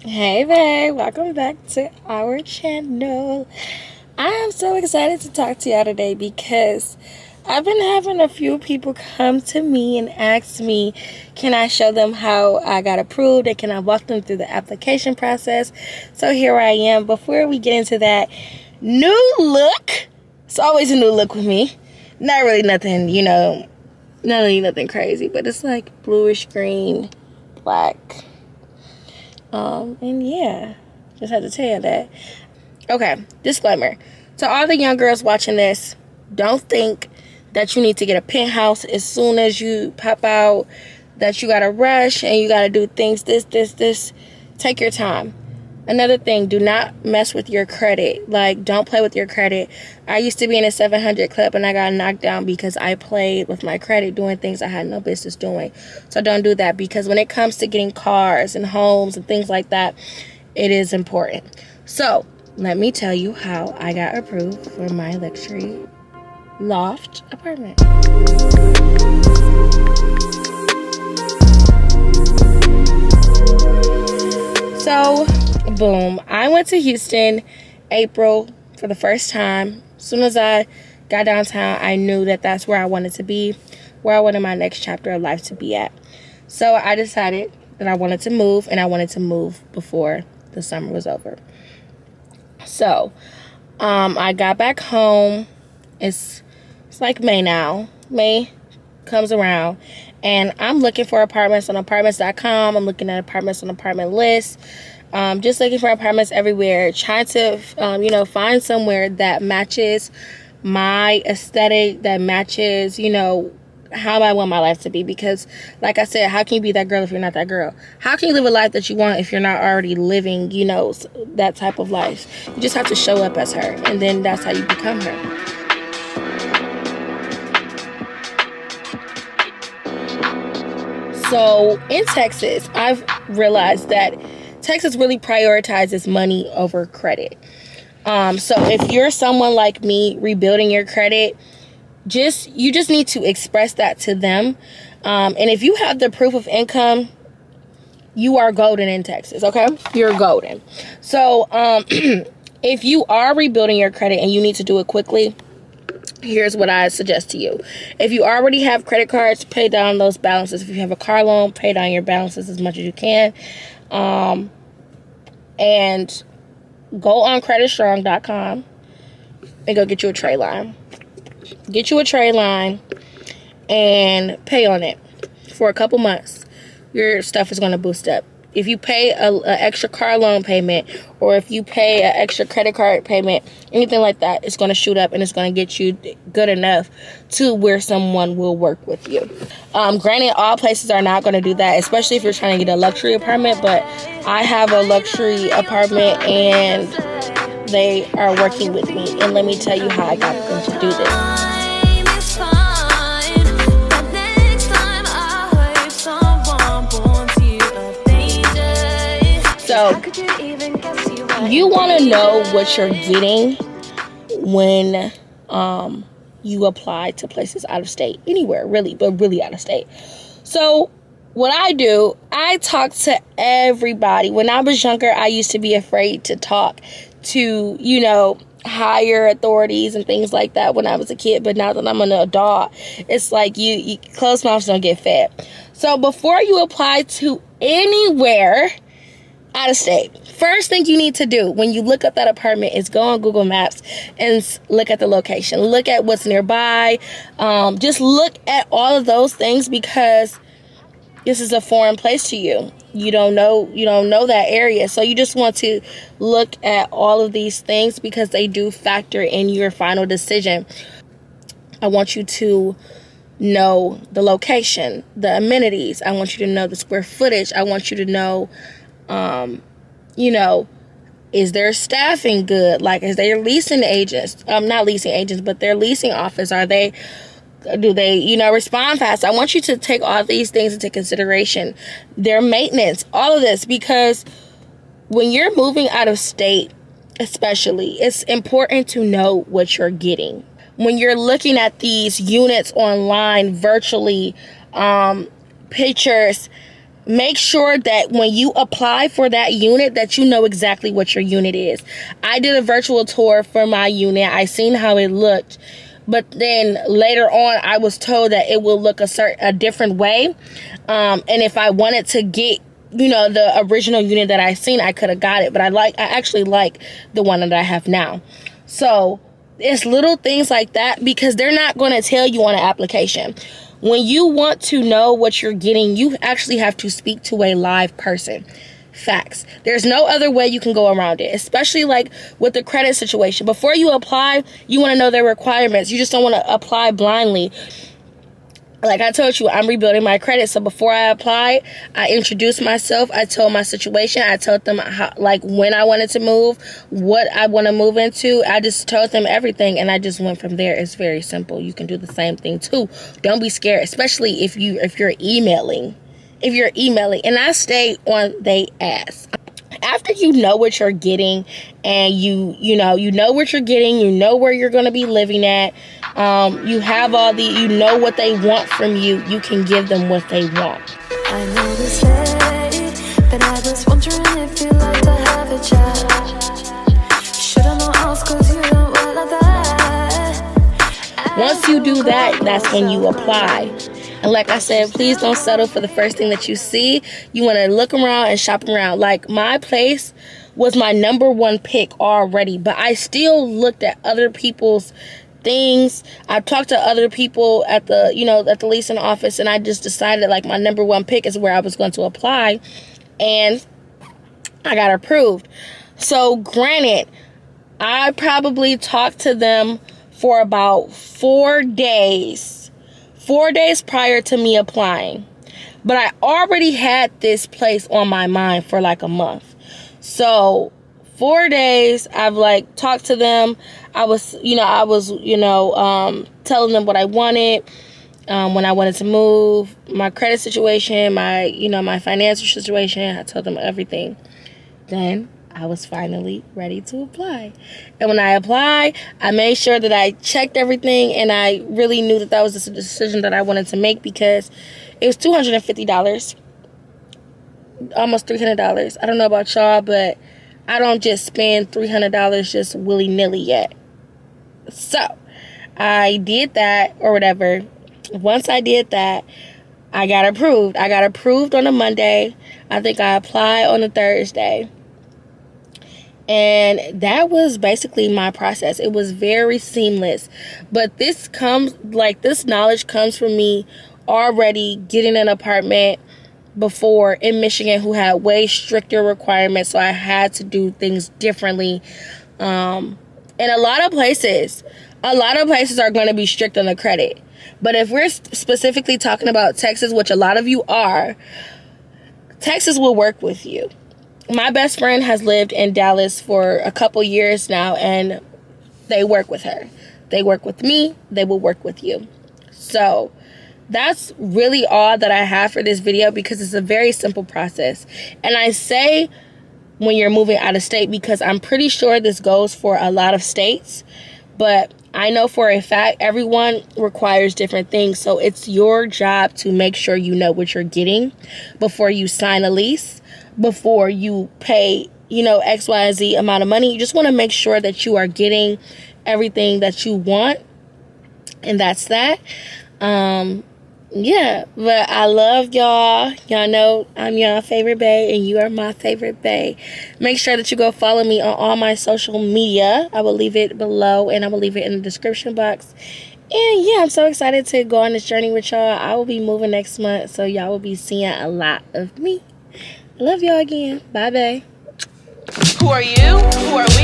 Hey babe, welcome back to our channel. I am so excited to talk to y'all today because I've been having a few people come to me and ask me, can I show them how I got approved and can I walk them through the application process? So here I am. Before we get into that, new look. It's always a new look with me. Not really nothing, not really nothing crazy, but it's like bluish green, black. And yeah, just had to tell you that. Okay, disclaimer. To all the young girls watching this, don't think that you need to get a penthouse as soon as you pop out, that you gotta rush and you gotta do things this. Take your time. Another thing, do not mess with your credit. Like, don't play with your credit. I used to be in a 700 club and I got knocked down because I played with my credit doing things I had no business doing. So don't do that, because when it comes to getting cars and homes and things like that, it is important. So let me tell you how I got approved for my luxury loft apartment. So, boom, I went to Houston April for the first time. As soon as I got downtown, I knew that that's where I wanted to be, where I wanted my next chapter of life to be at. So I decided that I wanted to move, and I wanted to move before the summer was over. So I got back home. It's like May now. May comes around, and I'm looking for apartments on apartments.com. I'm looking at apartments on apartment lists. Just looking for apartments everywhere, trying to, find somewhere that matches my aesthetic, that matches, how I want my life to be. Because, like I said, how can you be that girl if you're not that girl? How can you live a life that you want if you're not already living, that type of life? You just have to show up as her, and then that's how you become her. So, in Texas, I've realized that Texas really prioritizes money over credit. So if you're someone like me rebuilding your credit, you just need to express that to them. And if you have the proof of income, you are golden in Texas, okay? You're golden. So if you are rebuilding your credit and you need to do it quickly, here's what I suggest to you. If you already have credit cards, pay down those balances. If you have a car loan, pay down your balances as much as you can. And go on creditstrong.com and go get you a trade line. Get you a trade line and pay on it for a couple months. Your stuff is going to boost up. If you pay an extra car loan payment, or if you pay an extra credit card payment, anything like that, it's going to shoot up and it's going to get you good enough to where someone will work with you. Granted, all places are not going to do that, especially if you're trying to get a luxury apartment, but I have a luxury apartment and they are working with me. And let me tell you how I got them to do this. So, you want to know what you're getting when you apply to places out of state. Anywhere, really, but really out of state. So, what I do, I talk to everybody. When I was younger, I used to be afraid to talk to, higher authorities and things like that when I was a kid. But now that I'm an adult, it's like you closed mouths don't get fed. So, before you apply to anywhere out of state, first thing you need to do when you look up that apartment is go on Google Maps and look at the location. Look at what's nearby. Just look at all of those things, because this is a foreign place to you. You don't know that area. So you just want to look at all of these things because they do factor in your final decision. I want you to know the location, the amenities. I want you to know the square footage. I want you to know is their staffing good? Like, is their leasing agents, not leasing agents, but their leasing office, do they respond fast? I want you to take all these things into consideration. Their maintenance, all of this, because when you're moving out of state, especially, it's important to know what you're getting. When you're looking at these units online, virtually, pictures, make sure that when you apply for that unit, that you know exactly what your unit is. I did a virtual tour for my unit. I seen how it looked, but then later on I was told that it will look a different way, and if I wanted to get, you know, the original unit that I seen, I could have got it, but I actually like the one that I have now. So it's little things like that, because they're not going to tell you on an application. When you want to know what you're getting, you actually have to speak to a live person. Facts. There's no other way you can go around it, especially like with the credit situation. Before you apply, you want to know their requirements. You just don't want to apply blindly. Like I told you, I'm rebuilding my credit. So before I applied, I introduced myself. I told my situation. I told them how, like, when I wanted to move, what I want to move into. I just told them everything, and I just went from there. It's very simple. You can do the same thing too. Don't be scared, especially if you're emailing. If you're emailing, and I stay on they ass. After you know what you're getting, and you know what you're getting, you know where you're going to be living at, you have you know what they want from you, you can give them what they want. I know this late, but I was wondering if you like to have a chat. Should've not asked, 'cause you don't work like that. Once you do that, that's when you apply. And like I said, please don't settle for the first thing that you see. You want to look around and shop around. Like, my place was my number one pick already, but I still looked at other people's things. I talked to other people at the leasing office, and I just decided, like, my number one pick is where I was going to apply, and I got approved. So granted, I probably talked to them for about 4 days. 4 days prior to me applying. But I already had this place on my mind for like a month. So 4 days, I've like talked to them. I was telling them what I wanted, when I wanted to move, my credit situation, my financial situation. I told them everything. Then I was finally ready to apply. And when I applied, I made sure that I checked everything, and I really knew that was a decision that I wanted to make, because it was $250, almost $300. I don't know about y'all, but I don't just spend $300 just willy-nilly yet. So I did that, or whatever. Once I did that, I got approved. I got approved on a Monday. I think I applied on a Thursday. And that was basically my process. It was very seamless. But this knowledge comes from me already getting an apartment before in Michigan, who had way stricter requirements. So I had to do things differently. And a lot of places are going to be strict on the credit. But if we're specifically talking about Texas, which a lot of you are, Texas will work with you. My best friend has lived in Dallas for a couple years now, and they work with her. They work with me. They will work with you. So that's really all that I have for this video, because it's a very simple process. And I say when you're moving out of state, because I'm pretty sure this goes for a lot of states, but I know for a fact everyone requires different things. So it's your job to make sure you know what you're getting before you sign a lease, before you pay, X, Y, and Z amount of money. You just want to make sure that you are getting everything that you want. And that's that. Yeah, but I love y'all. Y'all know I'm y'all favorite bae, and you are my favorite bae. Make sure that you go follow me on all my social media. I will leave it below, and I will leave it in the description box. And yeah, I'm so excited to go on this journey with y'all. I will be moving next month, so y'all will be seeing a lot of me. I love y'all again. Bye, bae. Who are you? Who are we?